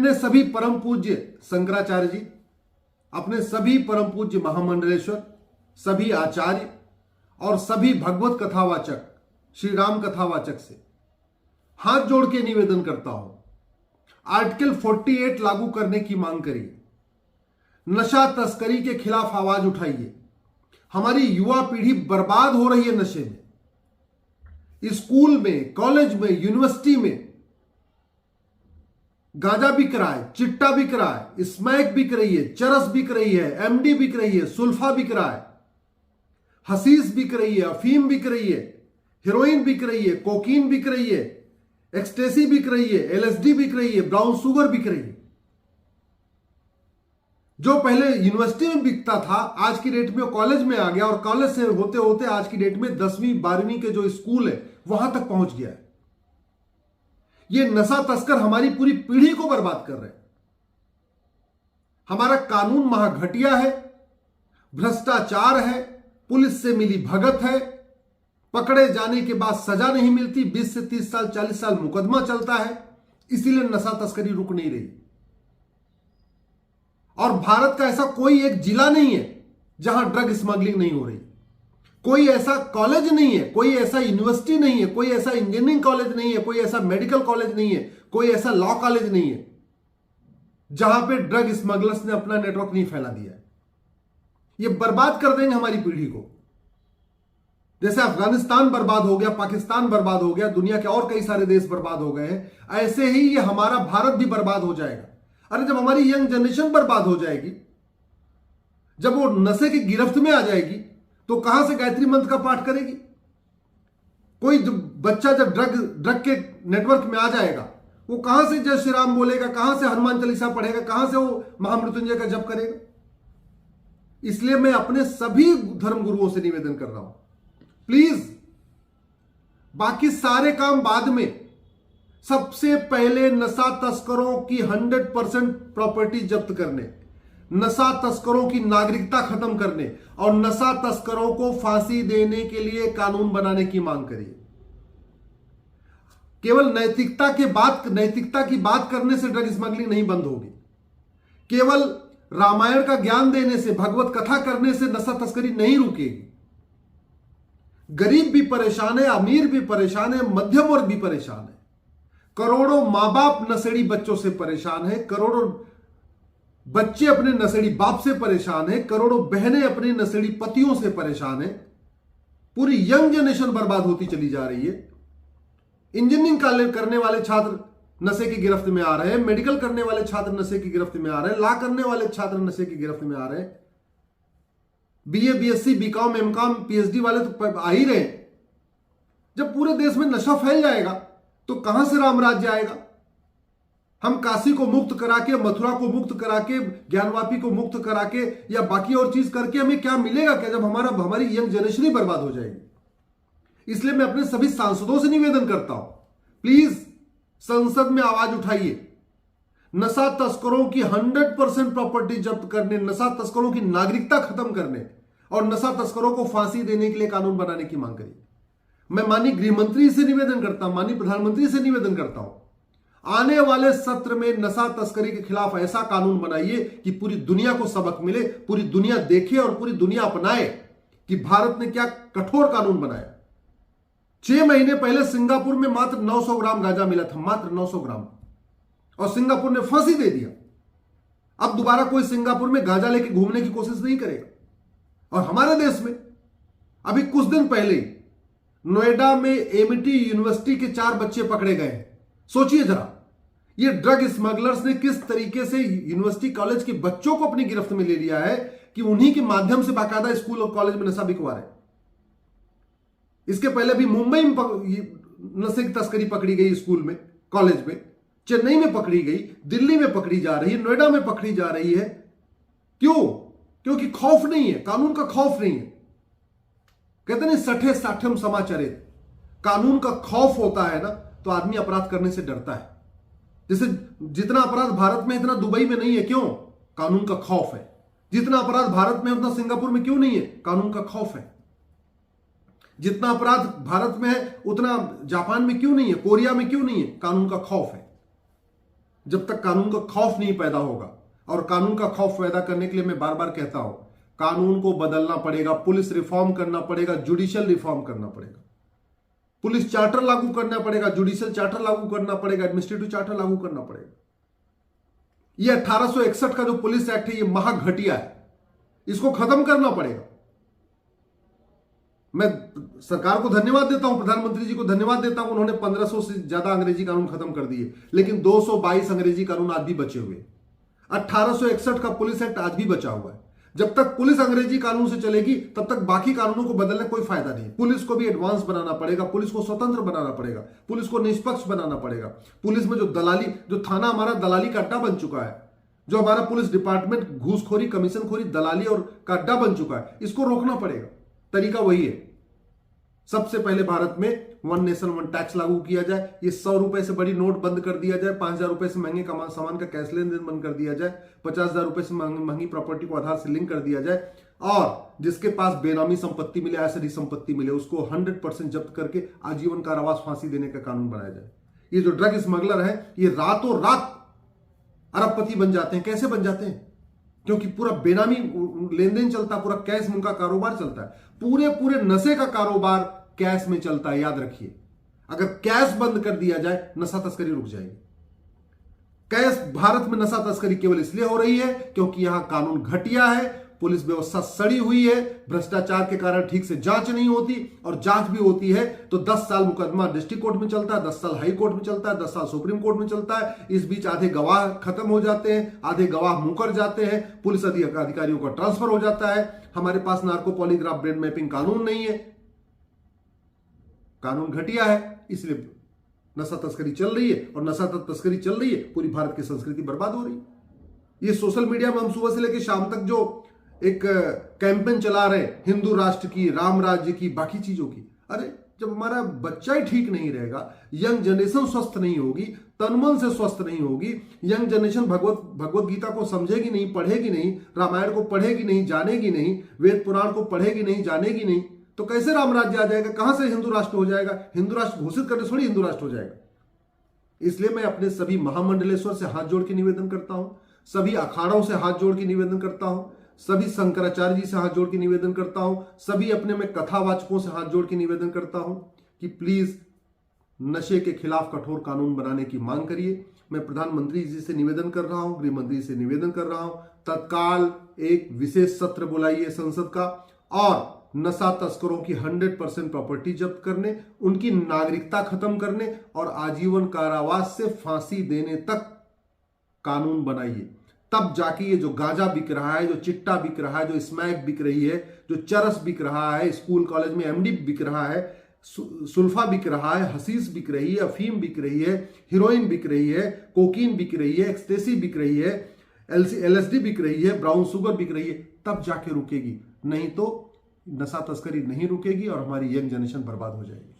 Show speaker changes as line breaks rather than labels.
अपने सभी परम पूज्य शंकराचार्य जी, अपने सभी परम पूज्य महामंडलेश्वर, सभी आचार्य और सभी भगवत कथावाचक, श्री राम कथावाचक से हाथ जोड़ के निवेदन करता हूं, आर्टिकल 48 लागू करने की मांग करिए, नशा तस्करी के खिलाफ आवाज उठाइए। हमारी युवा पीढ़ी बर्बाद हो रही है नशे में। स्कूल में, कॉलेज में, यूनिवर्सिटी में गांजा बिक रहा है, चिट्टा बिक रहा है, स्मैक बिक रही है, चरस बिक रही है, एमडी बिक रही है, सुल्फा बिक रहा है, हसीस बिक रही है, अफीम बिक रही है, हेरोइन बिक रही है, कोकीन बिक रही है, एक्सटेसी बिक रही है, एलएसडी बिक रही है, ब्राउन शुगर बिक रही है। जो पहले यूनिवर्सिटी में बिकता था, आज की डेट में कॉलेज में आ गया, और कॉलेज से होते होते आज की डेट में 10वीं 12वीं के जो स्कूल है वहां तक पहुंच गया है। ये नशा तस्कर हमारी पूरी पीढ़ी को बर्बाद कर रहे हैं। हमारा कानून महाघटिया है, भ्रष्टाचार है, पुलिस से मिली भगत है, पकड़े जाने के बाद सजा नहीं मिलती, 20 से 30 साल 40 साल मुकदमा चलता है, इसीलिए नशा तस्करी रुक नहीं रही। और भारत का ऐसा कोई एक जिला नहीं है जहां ड्रग स्मगलिंग नहीं हो रही, कोई ऐसा कॉलेज नहीं है, कोई ऐसा यूनिवर्सिटी नहीं है, कोई ऐसा इंजीनियरिंग कॉलेज नहीं है, कोई ऐसा मेडिकल कॉलेज नहीं है, कोई ऐसा लॉ कॉलेज नहीं है जहां पे ड्रग स्मगलर्स ने अपना नेटवर्क नहीं फैला दिया है। ये बर्बाद कर देंगे हमारी पीढ़ी को। जैसे अफगानिस्तान बर्बाद हो गया, पाकिस्तान बर्बाद हो गया, दुनिया के और कई सारे देश बर्बाद हो गए हैं, ऐसे ही ये हमारा भारत भी बर्बाद हो जाएगा। अरे जब हमारी यंग जनरेशन बर्बाद हो जाएगी, जब वो नशे की गिरफ्त में आ जाएगी, तो कहां से गायत्री मंत्र का पाठ करेगी? कोई बच्चा जब ड्रग के नेटवर्क में आ जाएगा, वो कहां से जय श्री राम बोलेगा, कहां से हनुमान चालीसा पढ़ेगा, कहां से वो महामृत्युंजय का जप करेगा? इसलिए मैं अपने सभी धर्म गुरुओं से निवेदन कर रहा हूं, प्लीज बाकी सारे काम बाद में, सबसे पहले नशा तस्करों की 100% प्रॉपर्टी जब्त करने, नशा तस्करों की नागरिकता खत्म करने और नशा तस्करों को फांसी देने के लिए कानून बनाने की मांग करिए। केवल नैतिकता की बात करने से ड्रग स्मगलिंग नहीं बंद होगी। केवल रामायण का ज्ञान देने से, भगवत कथा करने से नशा तस्करी नहीं रुकेगी। गरीब भी परेशान है, अमीर भी परेशान है, मध्यम वर्ग भी परेशान है, करोड़ों मां बाप नशेड़ी बच्चों से परेशान है, करोड़ों बच्चे अपने नशेड़ी बाप से परेशान है, करोड़ों बहनें अपने नशेड़ी पतियों से परेशान है। पूरी यंग जनरेशन बर्बाद होती चली जा रही है। इंजीनियरिंग करने वाले छात्र नशे की गिरफ्त में आ रहे हैं, मेडिकल करने वाले छात्र नशे की गिरफ्त में आ रहे हैं, लॉ करने वाले छात्र नशे की गिरफ्त में आ रहे हैं, BA BSc BCom MCom PhD वाले तो आ ही रहे हैं। जब पूरे देश में नशा फैल जाएगा तो कहां से राम राज्य आएगा? हम काशी को मुक्त करा के, मथुरा को मुक्त करा के, ज्ञानवापी को मुक्त करा के या बाकी और चीज करके हमें क्या मिलेगा? क्या जब हमारी यंग जनरेशन ही बर्बाद हो जाएगी। इसलिए मैं अपने सभी सांसदों से निवेदन करता हूं, प्लीज संसद में आवाज उठाइए, नशा तस्करों की 100% प्रॉपर्टी जब्त करने, नशा तस्करों की नागरिकता खत्म करने और नशा तस्करों को फांसी देने के लिए कानून बनाने की मांग करिए। मैं माननीय गृह मंत्री से निवेदन करता हूं, माननीय प्रधानमंत्री से निवेदन करता हूं, आने वाले सत्र में नशा तस्करी के खिलाफ ऐसा कानून बनाइए कि पूरी दुनिया को सबक मिले, पूरी दुनिया देखे और पूरी दुनिया अपनाए कि भारत ने क्या कठोर कानून बनाया। 6 महीने पहले सिंगापुर में मात्र 900 ग्राम गांजा मिला था, मात्र 900 ग्राम, और सिंगापुर ने फांसी दे दिया। अब दोबारा कोई सिंगापुर में गांजा लेके घूमने की कोशिश नहीं करेगा। और हमारे देश में अभी कुछ दिन पहले नोएडा में एमिटी यूनिवर्सिटी के 4 बच्चे पकड़े गए हैं। सोचिए जरा, ये ड्रग स्मगलर्स ने किस तरीके से यूनिवर्सिटी कॉलेज के बच्चों को अपनी गिरफ्त में ले लिया है कि उन्हीं के माध्यम से बाकायदा स्कूल और कॉलेज में नशा बिकवा रहे। इसके पहले भी मुंबई में नशे की तस्करी पकड़ी गई, स्कूल में, कॉलेज में, चेन्नई में पकड़ी गई, दिल्ली में पकड़ी जा रही है, नोएडा में पकड़ी जा रही है। क्यों? क्योंकि खौफ नहीं है, कानून का खौफ नहीं है। कहते नहीं सठे साठम समाचरित, कानून का खौफ होता है ना तो आदमी अपराध करने से डरता है। जैसे जितना अपराध भारत में इतना दुबई में नहीं है, क्यों? कानून का खौफ है। जितना अपराध भारत में उतना सिंगापुर में क्यों नहीं है? कानून का खौफ है। जितना अपराध भारत में है उतना जापान में क्यों नहीं है, कोरिया में क्यों नहीं है? कानून का खौफ है। जब तक कानून का खौफ नहीं पैदा होगा। और कानून का खौफ पैदा करने के लिए मैं बार बार कहता हूं, कानून को बदलना पड़ेगा, पुलिस रिफॉर्म करना पड़ेगा, जुडिशियल रिफॉर्म करना पड़ेगा, पुलिस चार्टर लागू करना पड़ेगा, जुडिशियल चार्टर लागू करना पड़ेगा, एडमिनिस्ट्रेटिव चार्टर लागू करना पड़ेगा। यह 1861 का जो पुलिस एक्ट है, यह महाघटिया है, इसको खत्म करना पड़ेगा। मैं सरकार को धन्यवाद देता हूं, प्रधानमंत्री जी को धन्यवाद देता हूं, उन्होंने 1500 से ज्यादा अंग्रेजी कानून खत्म कर दिए, लेकिन 222 अंग्रेजी कानून आज भी बचे हुए। 1861 का पुलिस एक्ट आज भी बचा हुआ है। जब तक पुलिस अंग्रेजी कानून से चलेगी तब तक बाकी कानूनों को बदलने कोई फायदा नहीं। पुलिस को भी एडवांस बनाना पड़ेगा, पुलिस को स्वतंत्र बनाना पड़ेगा, पुलिस को निष्पक्ष बनाना पड़ेगा। पुलिस में जो दलाली, जो थाना हमारा दलाली का अड्डा बन चुका है, जो हमारा पुलिस डिपार्टमेंट घूसखोरी, कमीशनखोरी, दलाली और का अड्डा बन चुका है, इसको रोकना पड़ेगा। तरीका वही है, सबसे पहले भारत में 1 नेशन 1 टैक्स लागू किया जाए, ये 100 रुपए से बड़ी नोट बंद कर दिया जाए, 5000 रुपए से महंगे सामान का कैश लेन देन बंद कर दिया जाए, 50,000 रुपए से महंगी प्रॉपर्टी को आधार से लिंक कर दिया जाए, और जिसके पास बेनामी संपत्ति मिले, असली संपत्ति मिले, उसको 100% जब्त करके आजीवन कारावास, फांसी देने का कानून बनाया जाए। ये जो ड्रग स्मगलर है, ये रातों रात अरबपति बन जाते हैं। कैसे बन जाते हैं? क्योंकि पूरा बेनामी लेन देन चलता है, पूरा कैश में उनका कारोबार चलता है, पूरे नशे का कारोबार कैश में चलता है। याद रखिए, अगर कैश बंद कर दिया जाए, नशा तस्करी रुक जाएगी। कैश भारत में नशा तस्करी केवल इसलिए हो रही है क्योंकि यहां कानून घटिया है, पुलिस व्यवस्था सड़ी हुई है, भ्रष्टाचार के कारण ठीक से जांच नहीं होती, और जांच भी होती है तो 10 साल मुकदमा डिस्ट्रिक्ट कोर्ट में चलता है, 10 साल हाई कोर्ट में चलता है, 10 साल सुप्रीम कोर्ट में चलता है। इस बीच आधे गवाह खत्म हो जाते हैं, आधे गवाह मुकर जाते हैं, पुलिस अधिकारियों का ट्रांसफर हो जाता है। हमारे पास नार्को पॉलीग्राफ ब्रेन मैपिंग कानून नहीं है, कानून घटिया है, इसलिए नशा तस्करी चल रही है, और नशा तस्करी चल रही है, पूरी भारत की संस्कृति बर्बाद हो रही है। ये सोशल मीडिया में हम सुबह से लेकर शाम तक जो एक कैंपेन चला रहे, हिंदू राष्ट्र की, राम राज्य की, बाकी चीजों की, अरे जब हमारा बच्चा ही ठीक नहीं रहेगा, यंग जनरेशन स्वस्थ नहीं होगी, तनमन से स्वस्थ नहीं होगी, यंग जनरेशन भगवत गीता को समझेगी नहीं, पढ़ेगी नहीं, रामायण को पढ़ेगी नहीं, जानेगी नहीं, वेद पुराण को पढ़ेगी नहीं, जानेगी नहीं, तो कैसे राम राज्य आ जाएगा? कहां से हिंदू राष्ट्र हो जाएगा? हिंदू राष्ट्र घोषित करने थोड़ी हिंदू राष्ट्र हो जाएगा। इसलिए मैं अपने सभी महामंडलेश्वर से हाथ जोड़ के निवेदन करता हूं, सभी अखाड़ों से हाथ जोड़ के निवेदन करता हूं, सभी शंकराचार्य जी से हाथ जोड़ के निवेदन करता हूं, सभी अपने में कथावाचकों से हाथ जोड़ के निवेदन करता हूं कि प्लीज नशे के खिलाफ कठोर कानून बनाने की मांग करिए। मैं प्रधानमंत्री जी से निवेदन कर रहा हूं, गृह मंत्री से निवेदन कर रहा हूं, तत्काल एक विशेष सत्र बुलाइए संसद का, और नशा तस्करों की 100% प्रॉपर्टी जब्त करने, उनकी नागरिकता खत्म करने और आजीवन कारावास से फांसी देने तक कानून बनाइए। तब जाके ये जो गांजा बिक रहा है, जो चिट्टा बिक रहा है, जो स्मैक बिक रही है, जो चरस बिक रहा है, स्कूल कॉलेज में एमडी बिक रहा है, सुल्फा बिक रहा है, हसीस बिक रही है, अफीम बिक रही है, हीरोइन बिक रही है, कोकीन बिक रही है, एक्सटेसी बिक रही है, LSD बिक रही है, ब्राउन शुगर बिक रही है, तब जाके रुकेगी। नहीं तो नशा तस्करी नहीं रुकेगी और हमारी यंग जनरेशन बर्बाद हो जाएगी।